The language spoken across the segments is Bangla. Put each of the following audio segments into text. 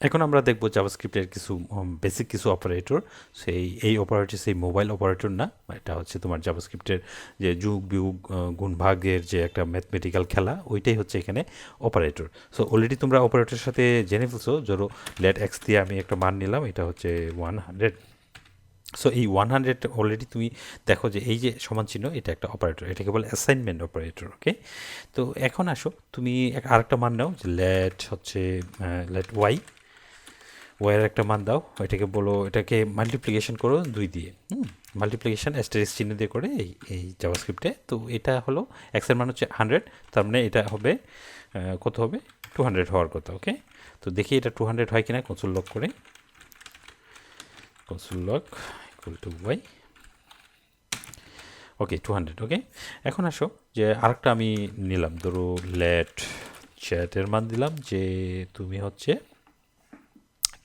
এখন আমরা দেখব জাভাস্ক্রিপ্টের কিছু বেসিক কিছু অপারেটর। এই অপারেটর সেই মোবাইল অপারেটর না, এটা হচ্ছে তোমার জাভাস্ক্রিপ্টের যে যোগ বিয়োগ গুণ ভাগের যে একটা ম্যাথমেটিক্যাল খেলা, ওইটাই হচ্ছে এখানে অপারেটর। সো অলরেডি তোমরা অপারেটরের সাথে জেনে ফেলছো। ধরো লেট এক্স দিয়ে আমি একটা মান নিলাম, এটা হচ্ছে 100। সো এই 100 অলরেডি তুমি দেখো যে এই যে সমান চিহ্ন, এটা একটা অপারেটর, এটাকে বলে অ্যাসাইনমেন্ট অপারেটর। ওকে, তো এখন আসো তুমি আরেকটা মান নাও যে লেট হচ্ছে লেট ওয়াই, ওয়াইয়ের একটা মান দাও, এটাকে বলো, এটাকে মাল্টিপ্লিকেশন করো 2 দিয়ে। মাল্টিপ্লিকেশন অ্যাস্টারিস্ক চিহ্ন দিয়ে করে এই জাভাস্ক্রিপ্টে। তো এটা হলো এক্সের মান হচ্ছে 100, তার মানে এটা হবে কত হবে, 200 হওয়ার কথা। ওকে, তো দেখি এটা 200 হয় কিনা, কনসোল লক করে, console lock equal to Y. Okay, 200। Okay, এখন আসো যে আরেকটা আমি নিলাম, ধরো লেট চ্যাটের মান দিলাম যে তুমি হচ্ছে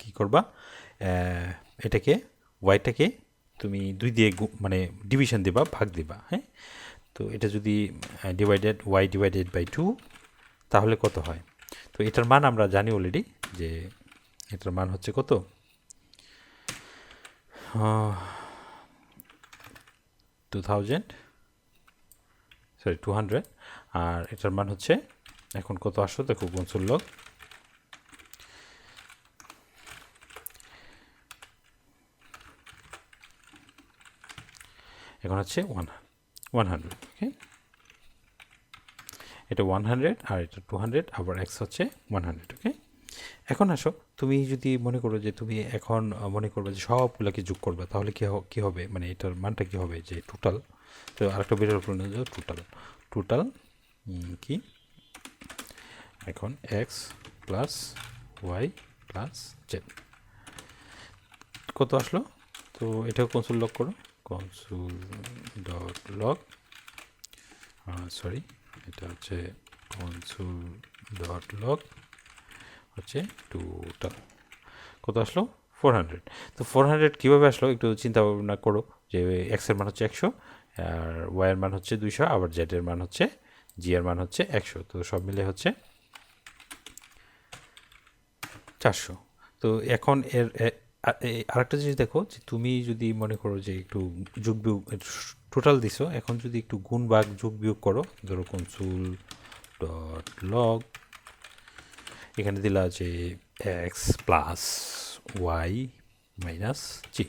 কি করবা, এটাকে ওয়াইটাকে তুমি 2 দিয়ে মানে ডিভিশন দিবা, ভাগ দিবা। হ্যাঁ, তো এটা যদি ডিভাইডেড ওয়াই ডিভাইডেড বাই 2 তাহলে কত হয়। তো এটার মান আমরা জানি অলরেডি যে এটার মান হচ্ছে কত, 2000, সরি 200। আর এটার মান হচ্ছে এখন কত আসো দেখো, কনসোল লগ, এখন হচ্ছে 100। ওকে, এটা 100 আর এটা 200, আবার এক্স হচ্ছে 100। ওকে, এখন আসো তুমি যদি মনে করো যে তুমি এখন মনে করবে যে সবগুলোকে যোগ করবে, তাহলে কি হবে, মানে এটার মানটা কি হবে যে টোটাল। তো আরেকটা বেরোর উপর নিয়ে যাও, টোটাল, টোটাল কি, এখন x plus y plus z কত আসলো। তো এটাও কনসোল লক করো, কনসোল ডট লগ, সরি এটা হচ্ছে কনসোল ডট লগ হচ্ছে টোটাল কত আসলো, 400। তো 400 কীভাবে আসলো একটু চিন্তা ভাবনা করো, যে এক্সের মান হচ্ছে 100, আর ওয়াইয়ের মান হচ্ছে 200, আবার জেডের মান হচ্ছে, জি এর মান হচ্ছে 100, তো সব মিলে হচ্ছে 400। তো এখন আরেকটা জিনিস দেখো, যে তুমি যদি মনে করো যে একটু যোগ বিয়োগ টোটাল দিছো, এখন যদি একটু গুণ ভাগ যোগ বিয়োগ করো, ধরো কনসোল ডট লগ, এখানে দিলা যে এক্স প্লাস ওয়াই মাইনাস জি,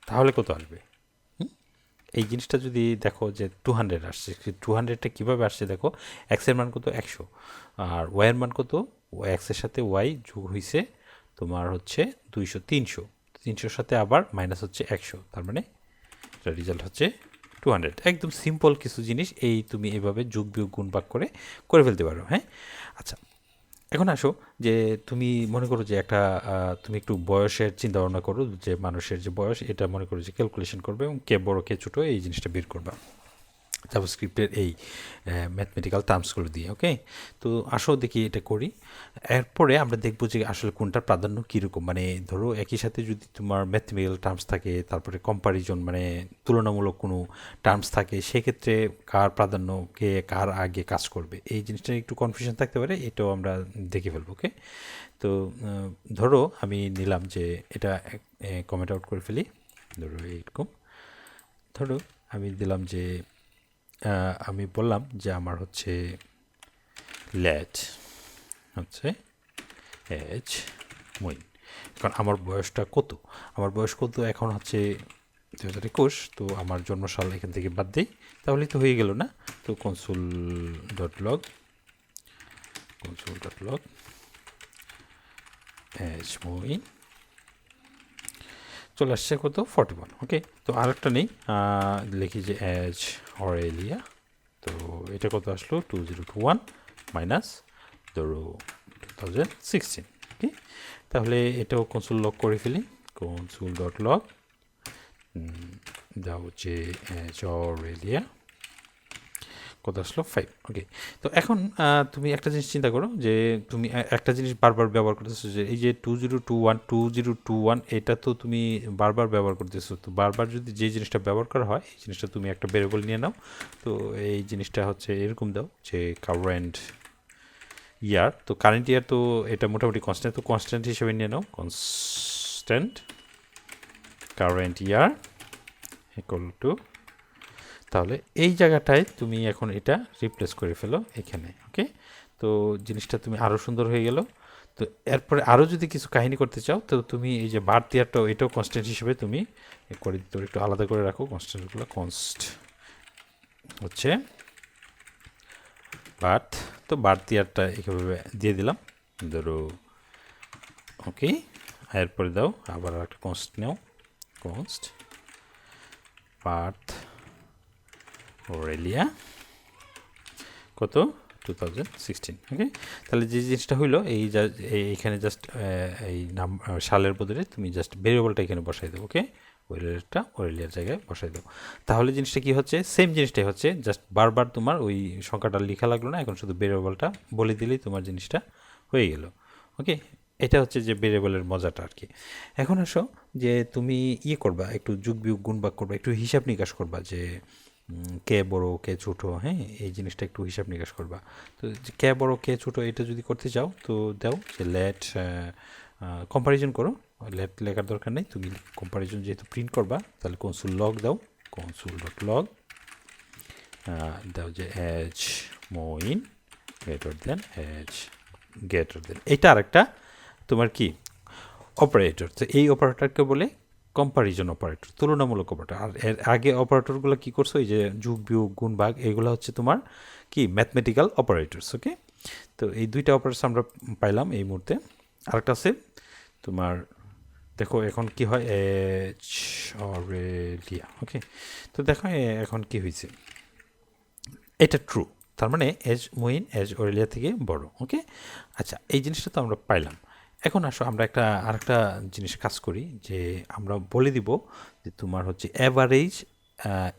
তাহলে কত আসবে। এই জিনিসটা যদি দেখো যে 200 আসছে, 200টা কীভাবে আসছে দেখো, এক্সের মান কত 100, আর ওয়াইয়ের মান কত, এক্সের সাথে ওয়াই যোগ হয়েছে তোমার হচ্ছে 200, 300, 300 সাথে আবার মাইনাস হচ্ছে 100, তার মানে এটার রেজাল্ট হচ্ছে 200। একদম সিম্পল কিছু জিনিস, এই তুমি এভাবে যোগ বিয়োগ গুণ ভাগ করে করে ফেলতে পারো। হ্যাঁ, আচ্ছা, এখন আসো যে তুমি মনে করো যে একটা তুমি একটু বয়সের চিন্তা ভাবনা করো, যে মানুষের যে বয়স, এটা মনে করো যে ক্যালকুলেশন করবে এবং কে বড় কে ছোটো এই জিনিসটা বের করবা জাভাস্ক্রিপ্টের এই ম্যাথমেটিক্যাল টার্মসগুলো দিয়ে। ওকে, তো আসো দেখি এটা করি। এরপরে আমরা দেখবো যে আসলে কোনটার প্রাধান্য কীরকম, মানে ধরো একই সাথে যদি তোমার ম্যাথমেটিক্যাল টার্মস থাকে, তারপরে কম্পারিজন মানে তুলনামূলক কোনো টার্মস থাকে, সেক্ষেত্রে কার প্রাধান্য, কে কার আগে কাজ করবে, এই জিনিসটা একটু কনফিউশন থাকতে পারে, এটাও আমরা দেখে ফেলবো। ওকে, তো ধরো আমি নিলাম যে এটা কমেন্ট আউট করে ফেলি, ধরো এইরকম, ধরো আমি দিলাম যে আমি বললাম যে আমার হচ্ছে লেট হচ্ছে এইচ মুইন। এখন আমার বয়সটা কত, আমার বয়স কত এখন হচ্ছে 2021, তো আমার জন্মসাল এখান থেকে বাদ দিই, তাহলেই তো হয়ে গেল না। তো console dot log, console dot log H Muin চলে আসছে কত, 41। ওকে, তো আরেকটা নেই, লিখি যে এজ অরেলিয়া, তো এটা কত আসলো, 2021 মাইনাস ধরো 2016। ওকে, তাহলে এটাও কনসোল লগ করে ফেলি, কনসোল ডট লগ যা হচ্ছে এজ অরেলিয়া কত আসলো, 5। ওকে, তো এখন তুমি একটা জিনিস চিন্তা করো, যে তুমি একটা জিনিস বারবার ব্যবহার করতেছো, যে এই যে 2021 এটা তো তুমি বারবার ব্যবহার করতেছো, তো বারবার যদি যে জিনিসটা ব্যবহার করা হয়, এই জিনিসটা তুমি একটা ভেরিয়েবল নিয়ে নাও। তো এই জিনিসটা হচ্ছে এরকম দাও যে কারেন্ট ইয়ার, তো কারেন্ট ইয়ার তো এটা মোটামুটি কনস্ট্যান্ট, তো কনস্ট্যান্ট হিসেবে নিয়ে নাও, constant current year equal to, তাহলে এই জায়গাটায় তুমি এখন এটা রিপ্লেস করে ফেলো এখানে। ওকে, তো জিনিসটা তুমি আরও সুন্দর হয়ে গেল। তো এরপরে আরও যদি কিছু কাহিনী করতে চাও, তো তুমি এই যে বার্থ ইয়ারটাও এটাও কনস্ট্যান্ট হিসেবে তুমি করে দিতে একটু আলাদা করে রাখো কনস্ট্যান্টগুলো। কনস্ট হচ্ছে বার্থ, তো বার্থ ইয়ারটা এইভাবে দিয়ে দিলাম ধরো। ওকে, এরপরে দাও আবার একটা কনস্ট নাও, কনস্ট বার্থ অরেলিয়া কত 2016। ওকে, তাহলে যে জিনিসটা হইলো এইখানে জাস্ট এই নাম সালের বদলে তুমি জাস্ট ভেরিয়েবলটা এখানে বসাই দেবো। ওকে, ওরেলিয়ারটা ওরেলিয়ার জায়গায় বসাই দেবো, তাহলে জিনিসটা কি হচ্ছে, সেম জিনিসটাই হচ্ছে, জাস্ট বারবার তোমার ওই সংখ্যাটা লেখা লাগলো না, এখন শুধু ভেরিয়েবলটা বলে দিলেই তোমার জিনিসটা হয়ে গেল। ওকে, এটা হচ্ছে যে ভেরিয়েবলের মজাটা আর কি। এখন আসো যে তুমি করবা, একটু যোগ বিয়োগ গুণ ভাগ করবা, একটু হিসাব নিকাশ করবা যে কে বড় কে ছোটো, হ্যাঁ এই জিনিসটা একটু হিসাব নিকাশ করবা। তো কে বড় কে ছোটো এটা যদি করতে চাও তো দাও যে লেট কম্পারিজন করো, লেট লেখার দরকার নেই, তুমি কম্পারিজন যেহেতু প্রিন্ট করবা তাহলে কনসোল লগ দাও, কনসোল ডট লগ দাও যে এজ মোইন গ্রেটার দেন এটা আরেকটা তোমার কি অপারেটর। তো এই অপারেটরকে বলে কম্পারিজন অপারেটর, তুলনামূলক অপারেটর। আর এর আগে অপারেটরগুলো কী করছো, এই যে যোগ বিয়োগ গুণ ভাগ এগুলো হচ্ছে তোমার কি ম্যাথমেটিক্যাল অপারেটরস। ওকে, তো এই দুইটা অপারেটরস আমরা পাইলাম এই মুহূর্তে। আরেকটা আছে তোমার, দেখো এখন কি হয়, অরেলিয়া। ওকে, তো দেখো এখন কি হয়েছে, এটা ট্রু, তার মানে এজ মুইন এজ অরেলিয়া থেকে বড়। ওকে, আচ্ছা এই জিনিসটা তো আমরা পাইলাম। এখন আসো আমরা আরেকটা জিনিস কাজ করি, যে আমরা বলে দিব যে তোমার হচ্ছে অ্যাভারেজ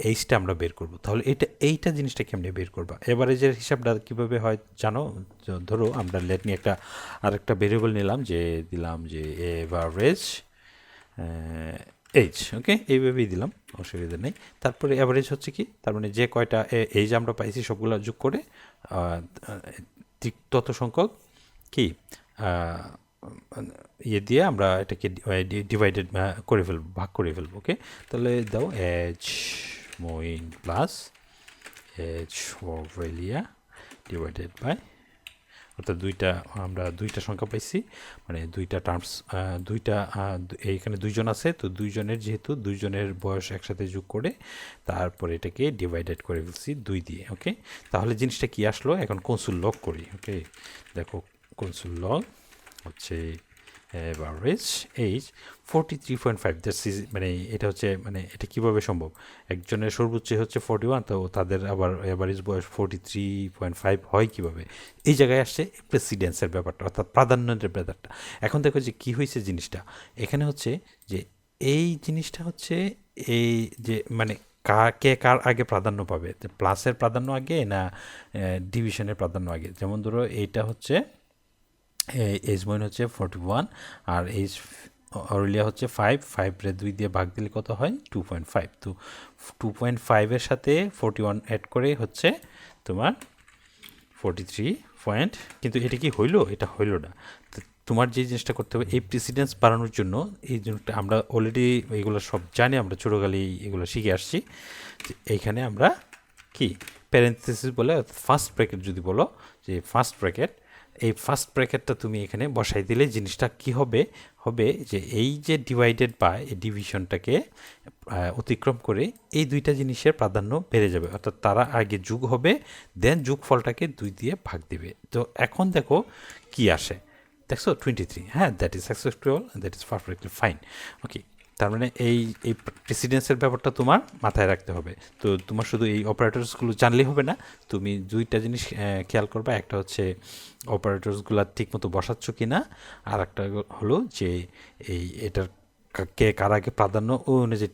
এইজটা আমরা বের করব। তাহলে এইটা জিনিসটা কেমনে বের করবা, অ্যাভারেজের হিসাবটা কীভাবে হয় জানো? ধরো আমরা লেট নিয়ে আরেকটা ভেরিয়েবল নিলাম, যে দিলাম যে অ্যাভারেজ এইজ। ওকে, এইভাবেই দিলাম, অসুবিধা নেই। তারপরে অ্যাভারেজ হচ্ছে কি, তার মানে যে কয়টা এইজ আমরা পাইছি সবগুলো যোগ করে তত সংখ্যক কি দিয়ে আমরা এটাকে ডিভাইডেড করে ফেলবো, ভাগ করে ফেলবো। ওকে, তাহলে দাও age Moin plus age Aurelia divided by, অর্থাৎ আমরা দুইটা সংখ্যা পাইছি, মানে দুইটা টার্মস, এইখানে দুইজন আছে, তো দুইজনের যেহেতু দুইজনের বয়স একসাথে যোগ করে তারপরে এটাকে ডিভাইডেড করে ফেলছি 2 দিয়ে। ওকে, তাহলে জিনিসটা কি আসলো, এখন কনসোল লগ করি। ওকে, দেখো কনসোল লগ হচ্ছে অ্যাভারেজ এইজ 43.5, দ্যাটস ইজ, মানে এটা হচ্ছে, মানে এটা কীভাবে সম্ভব, একজনের সর্বোচ্চ হচ্ছে 41, তো তাদের আবার অ্যাভারেজ বয়স 43.5 হয় কীভাবে? এই জায়গায় আসছে প্রেসিডেন্সের ব্যাপারটা, অর্থাৎ প্রাধান্যের ব্যাপারটা। এখন দেখো যে কী হয়েছে জিনিসটা, এখানে হচ্ছে যে এই জিনিসটা হচ্ছে এই যে মানে কে কার আগে প্রাধান্য পাবে, প্লাসের প্রাধান্য আগে না ডিভিশনের প্রাধান্য আগে। যেমন ধরো এইটা হচ্ছে এইজ মইন হচ্ছে 41 আর এইজ অরেলিয়া হচ্ছে 5 রে 2 দিয়ে ভাগ দিলে কত হয় 2.5, তো 2.5-এর সাথে 41 অ্যাড করে হচ্ছে তোমার 43 পয়েন্ট, কিন্তু এটা কি হইলো, এটা হইলো না। তো তোমার যে জিনিসটা করতে হবে, এই প্রেসিডেন্স বাড়ানোর জন্য এই জিনিসটা আমরা অলরেডি এগুলো সব জানি, আমরা ছোটোকালেই এগুলো শিখে আসছি। এইখানে আমরা কি প্যারেন্থেসিস বলে, ফার্স্ট ব্র্যাকেট যদি বলো যে ফার্স্ট ব্র্যাকেট, এই ফার্স্ট ব্র্যাকেটটা তুমি এখানে বসাই দিলে জিনিসটা কি হবে, যে এই যে ডিভাইডেড বাই এই ডিভিশনটাকে অতিক্রম করে এই দুইটা জিনিসের প্রাধান্য বেড়ে যাবে, অর্থাৎ তারা আগে যোগ হবে, দেন যোগফলটাকে 2 দিয়ে ভাগ দিবে। তো এখন দেখো কি আসে, দেখছো 23, হ্যাঁ that is successful, that is perfectly fine. Okay, তার মানে এই প্রেসিডেন্সের ব্যাপারটা তোমার মাথায় রাখতে হবে। তো তোমার শুধু এই অপারেটরসগুলো জানলেই হবে না, তুমি দুইটা জিনিস খেয়াল করবা, একটা হচ্ছে অপারেটরসগুলো ঠিকমতো বসাচ্ছ কি না, আর একটা হলো যে এটার কে কার আগে প্রাধান্য ওই অনুযায়ী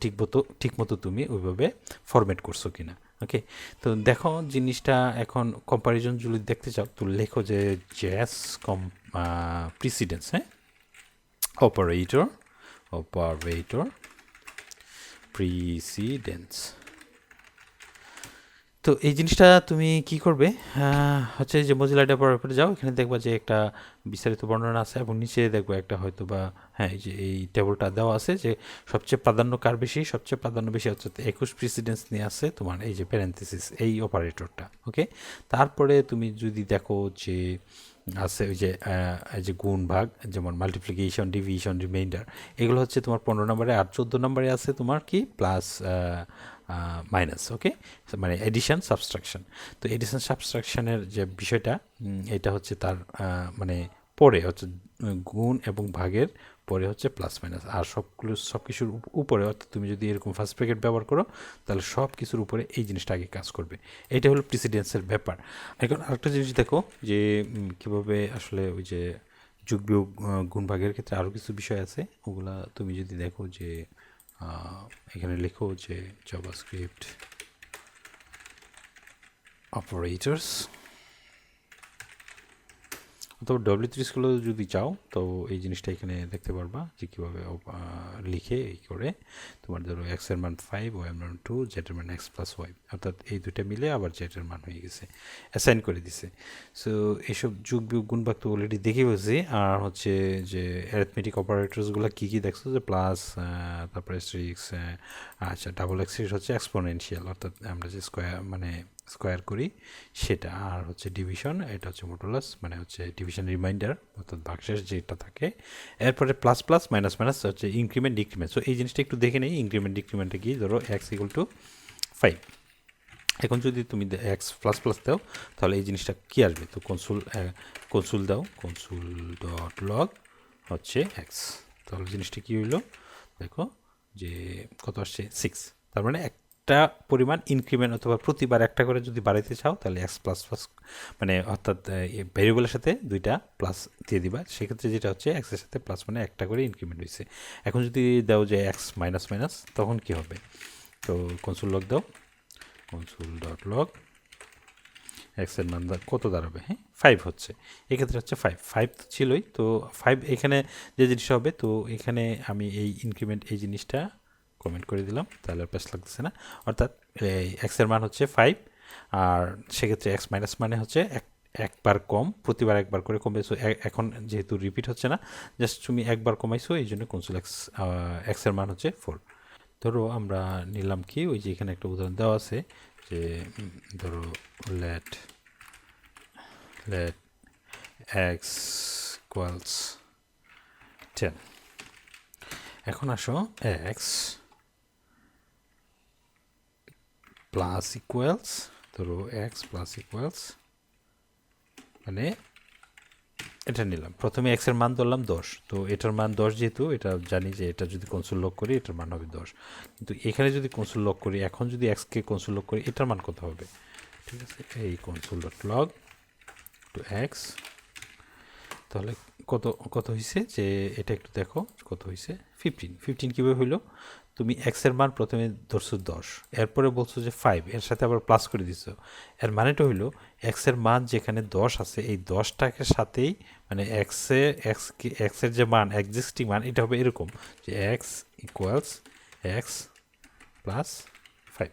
ঠিকমতো তুমি ওইভাবে ফরম্যাট করছো কি না। ওকে, তো দেখো জিনিসটা এখন কম্পারিজন যদি দেখতে চাও তো লেখো যে জ্যাস প্রিসিডেন্স, হ্যাঁ অপারেটর প্রিসিডেন্স, তো এই জিনিসটা তুমি কি করবে, হচ্ছে যে মজিলা ডেভেলপারে যাও, এখানে দেখবা যে একটা বিস্তারিত বর্ণনা আছে এবং নিচে দেখবা একটা হয়তো বা, হ্যাঁ, এই যে এই টেবলটা দেওয়া আছে যে সবচেয়ে প্রাধান্য কার বেশি, সবচেয়ে প্রাধান্য বেশি হচ্ছে 21 প্রিসিডেন্স নিয়ে আছে তোমার এই যে প্যারেন্থেসিস এই অপারেটরটা। ওকে, তারপরে তুমি যদি দেখো যে আছে ওই যে এই যে গুণ ভাগ, যেমন মাল্টিপ্লিকেশন, ডিভিশন, রিমাইন্ডার, এগুলো হচ্ছে তোমার 15 নম্বরে, আর 14 নম্বরে আছে তোমার কি প্লাস মাইনাস। ওকে, মানে এডিশন সাবস্ট্রাকশন। তো এডিশন সাবস্ট্রাকশনের যে বিষয়টা, এটা হচ্ছে তার মানে পরে হচ্ছে গুণ এবং ভাগের পরে হচ্ছে প্লাস মাইনাস, আর সব কিছুর উপরে, অর্থাৎ তুমি যদি এরকম ফার্স্ট ব্র্যাকেট ব্যবহার করো তাহলে সব কিছুর উপরে এই জিনিসটা আগে কাজ করবে। এটা হলো প্রিসিডেন্সের ব্যাপার। এখন আরেকটা জিনিস দেখো যে কীভাবে আসলে ওই যে যোগ বিয়োগ গুণ ভাগের ক্ষেত্রে আরও কিছু বিষয় আছে, ওগুলা তুমি যদি দেখো যে এখানে লেখো যে জাভাস্ক্রিপ্ট অপারেটরস, অথবা ডব্লিউ3 স্কুলে যদি চাও তো এই জিনিসটা এখানে দেখতে পারবা যে কীভাবে লিখে এই করে তোমার ধরো এক্স এর মান 5, ওয়াই এর মান 2, জেড এর মান এক্স প্লাস ওয়াই, অর্থাৎ এই দুইটা মিলে আবার জেড এর মান হয়ে গেছে, অ্যাসাইন করে দিছে। সো এইসব যোগ বিয়োগ গুণ ভাগ তো অলরেডি দেখে বলছি। আর হচ্ছে যে অ্যারিথমেটিক অপারেটরসগুলো কী কী দেখছো, যে প্লাস, তারপরে সিক্স, আচ্ছা ডাবল এক্সিস হচ্ছে এক্সপোনেনশিয়াল, অর্থাৎ আমরা যে স্কোয়ার করি সেটা, আর হচ্ছে ডিভিশন, এটা হচ্ছে মডুলাস, মানে হচ্ছে ডিভিশন রিমাইন্ডার, অর্থাৎ ভাগশেষ যেটা থাকে। এরপরে প্লাস প্লাস মাইনাস মাইনাস হচ্ছে ইনক্রিমেন্ট ডিক্রিমেন্ট। সো এই জিনিসটা একটু দেখে নেই, ইনক্রিমেন্ট ডিক্রিমেন্টে কি, ধরো এক্স ইকুয়াল টু 5, এখন যদি তুমি এক্স প্লাস প্লাস দাও তাহলে এই জিনিসটা কি আসবে, তো কনসুল দাও, কনসুল ডট লগ হচ্ছে এক্স, তাহলে জিনিসটা কী হইলো দেখো যে কত আসছে 6। তার মানে একটা পরিমাণ ইনক্রিমেন্ট, অথবা প্রতিবার একটা করে যদি বাড়াইতে চাও তাহলে এক্স প্লাস প্লাস, মানে অর্থাৎ ভ্যারিয়েবলের সাথে দুইটা প্লাস দিয়ে দিবা, সেক্ষেত্রে যেটা হচ্ছে এক্সের সাথে প্লাস, মানে একটা করে ইনক্রিমেন্ট হয়েছে। এখন যদি দাও যে এক্স মাইনাস মাইনাস, তখন কি হবে, তো কনসোল লগ দাও, কনসোল ডট লগ এক্সের মান কত দাঁড়াবে, হ্যাঁ 5 হচ্ছে, এক্ষেত্রে হচ্ছে 5 তো ছিলই, তো 5 এখানে যে জিনিসটা হবে, তো এখানে আমি এই ইনক্রিমেন্ট এই জিনিসটা কমেন্ট করে দিলাম, তাহলে আর প্যাস লাগতেছে না। অর্থাৎ এক্সের মান হচ্ছে 5, আর সেক্ষেত্রে এক্স মাইনাস মানে হচ্ছে একবার কম, প্রতিবার একবার করে কমেছো, এখন যেহেতু রিপিট হচ্ছে না, জাস্ট তুমি একবার কমাইছো, এই জন্য কনসোল এক্সের মান হচ্ছে 4। ধরো আমরা নিলাম কি, ওই যে এখানে একটা উদাহরণ দেওয়া আছে যে ধরো লেট x ইকুয়ালস 10। এখন আসো x প্লাস ইকুয়ালস, ধরো x প্লাস ইকুয়ালস, মানে এটা নিলাম, প্রথমে x এর মান ধরলাম 10, তো এটার মান 10, যেহেতু এটা জানি যে এটা যদি কনসোল লক করি এটার মান হবে 10, কিন্তু এখানে যদি কনসোল লক করি, এখন যদি x কে কনসোল লক করি এটার মান কত হবে, ঠিক আছে, এই console dot log to x, তাহলে কত কত হয়েছে, যে এটা একটু দেখো কত হয়েছে, 15 কীভাবে হইলো, তুমি এক্সের মান প্রথমে ধরছো 10, এরপরে বলছো যে 5, এর সাথে আবার প্লাস করে দিছো, এর মানেটা হইলো এক্সের মান যেখানে 10 আছে এই 10টাকে সাথেই, মানে এক্সের যে মান এক্সিস্টিং মান এটা হবে এরকম যে এক্স ইকুয়ালস এক্স প্লাস 5।